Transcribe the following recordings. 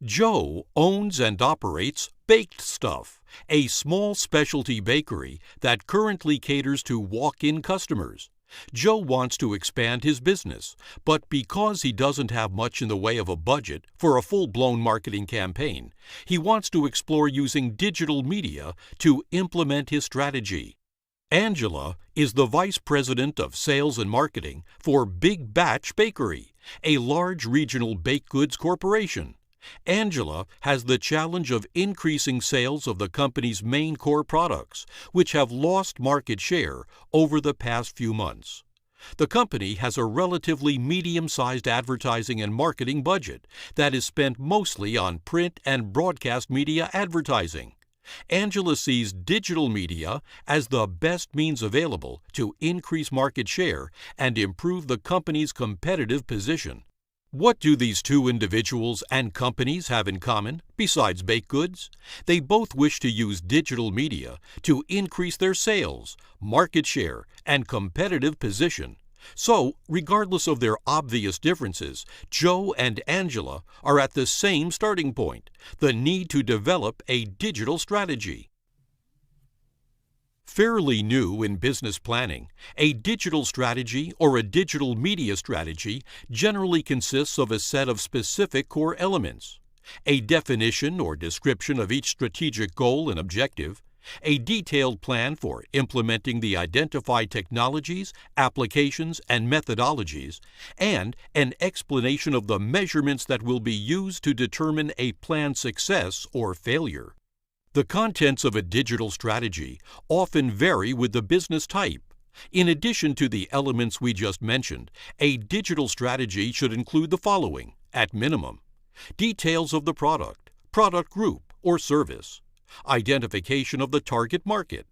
Joe owns and operates Baked Stuff, a small specialty bakery that currently caters to walk-in customers. Joe wants to expand his business, but because he doesn't have much in the way of a budget for a full-blown marketing campaign, he wants to explore using digital media to implement his strategy. Angela is the Vice President of Sales and Marketing for Big Batch Bakery, a large regional baked goods corporation. Angela has the challenge of increasing sales of the company's main core products, which have lost market share over the past few months. The company has a relatively medium-sized advertising and marketing budget that is spent mostly on print and broadcast media advertising. Angela sees digital media as the best means available to increase market share and improve the company's competitive position. What do these two individuals and companies have in common, besides baked goods? They both wish to use digital media to increase their sales, market share, and competitive position. So, regardless of their obvious differences, Joe and Angela are at the same starting point: the need to develop a digital strategy. Fairly new in business planning, a digital strategy or a digital media strategy generally consists of a set of specific core elements: a definition or description of each strategic goal and objective, a detailed plan for implementing the identified technologies, applications, and methodologies, and an explanation of the measurements that will be used to determine a plan's success or failure. The contents of a digital strategy often vary with the business type. In addition to the elements we just mentioned, a digital strategy should include the following, at minimum: details of the product, product group, or service, identification of the target market,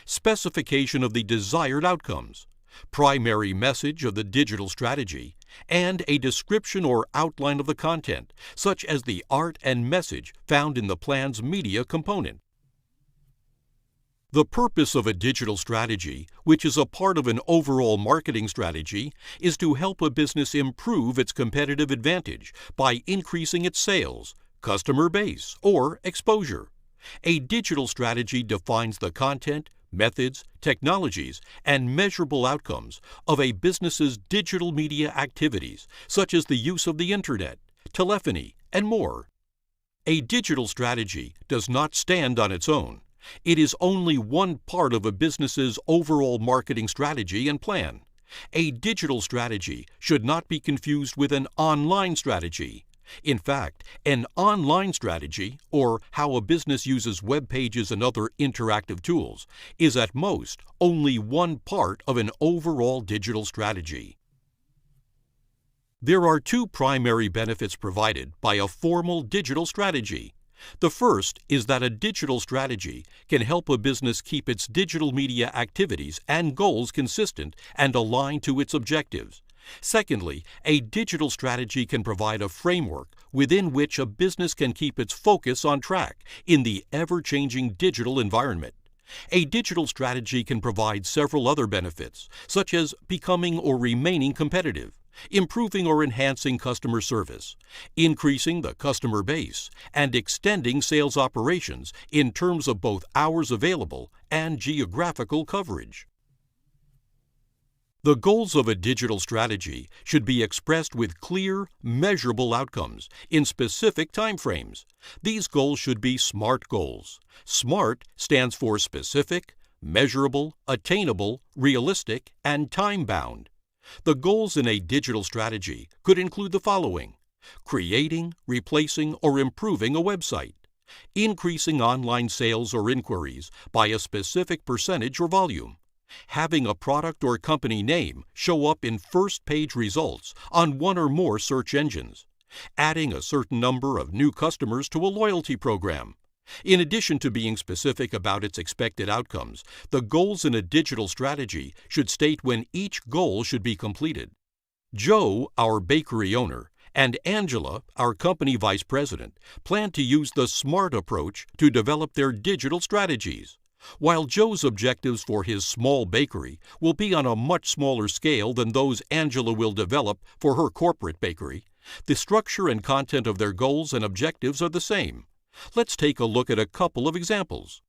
specification of the desired outcomes, primary message of the digital strategy, and a description or outline of the content, such as the art and message found in the plan's media component. The purpose of a digital strategy, which is a part of an overall marketing strategy, is to help a business improve its competitive advantage by increasing its sales, customer base, or exposure. A digital strategy defines the content, methods, technologies, and measurable outcomes of a business's digital media activities, such as the use of the Internet, telephony, and more. A digital strategy does not stand on its own. It is only one part of a business's overall marketing strategy and plan. A digital strategy should not be confused with an online strategy. In fact, an online strategy, or how a business uses web pages and other interactive tools, is at most only one part of an overall digital strategy. There are two primary benefits provided by a formal digital strategy. The first is that a digital strategy can help a business keep its digital media activities and goals consistent and aligned to its objectives. Secondly, a digital strategy can provide a framework within which a business can keep its focus on track in the ever-changing digital environment. A digital strategy can provide several other benefits, such as becoming or remaining competitive, improving or enhancing customer service, increasing the customer base, and extending sales operations in terms of both hours available and geographical coverage. The goals of a digital strategy should be expressed with clear, measurable outcomes in specific timeframes. These goals should be SMART goals. SMART stands for specific, measurable, attainable, realistic, and time-bound. The goals in a digital strategy could include the following: creating, replacing, or improving a website, increasing online sales or inquiries by a specific percentage or volume, having a product or company name show up in first-page results on one or more search engines, adding a certain number of new customers to a loyalty program. In addition to being specific about its expected outcomes, the goals in a digital strategy should state when each goal should be completed. Joe, our bakery owner, and Angela, our company vice president, plan to use the SMART approach to develop their digital strategies. While Joe's objectives for his small bakery will be on a much smaller scale than those Angela will develop for her corporate bakery, The structure and content of their goals and objectives are the same. Let's take a look at a couple of examples.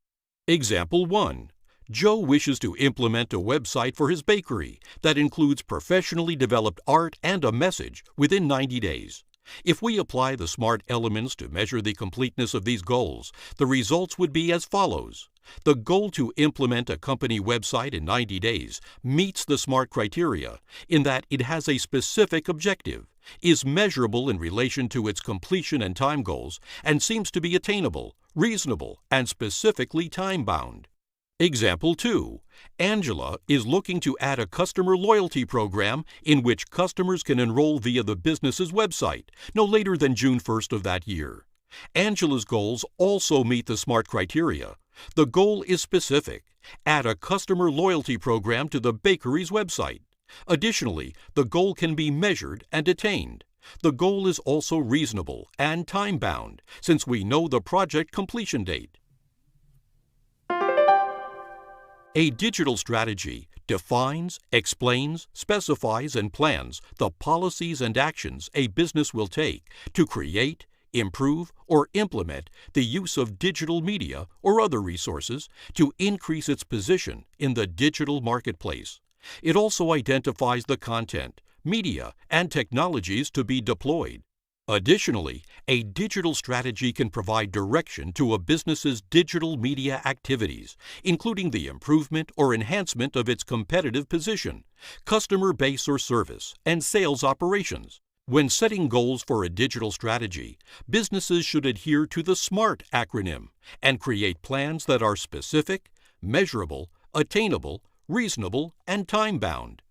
Example 1. Joe wishes to implement a website for his bakery that includes professionally developed art and a message within 90 days. If we apply the SMART elements to measure the completeness of these goals, the results would be as follows. The goal to implement a company website in 90 days meets the SMART criteria in that it has a specific objective, is measurable in relation to its completion and time goals, and seems to be attainable, reasonable, and specifically time-bound. Example 2. Angela is looking to add a customer loyalty program in which customers can enroll via the business's website no later than June 1st of that year. Angela's goals also meet the SMART criteria. The goal is specific. Add a customer loyalty program to the bakery's website. Additionally, the goal can be measured and attained. The goal is also reasonable and time-bound, since we know the project completion date. A digital strategy defines, explains, specifies, and plans the policies and actions a business will take to create, improve, or implement the use of digital media or other resources to increase its position in the digital marketplace. It also identifies the content, media, and technologies to be deployed. Additionally, a digital strategy can provide direction to a business's digital media activities, including the improvement or enhancement of its competitive position, customer base or service, and sales operations. When setting goals for a digital strategy, businesses should adhere to the SMART acronym and create plans that are specific, measurable, attainable, reasonable, and time-bound.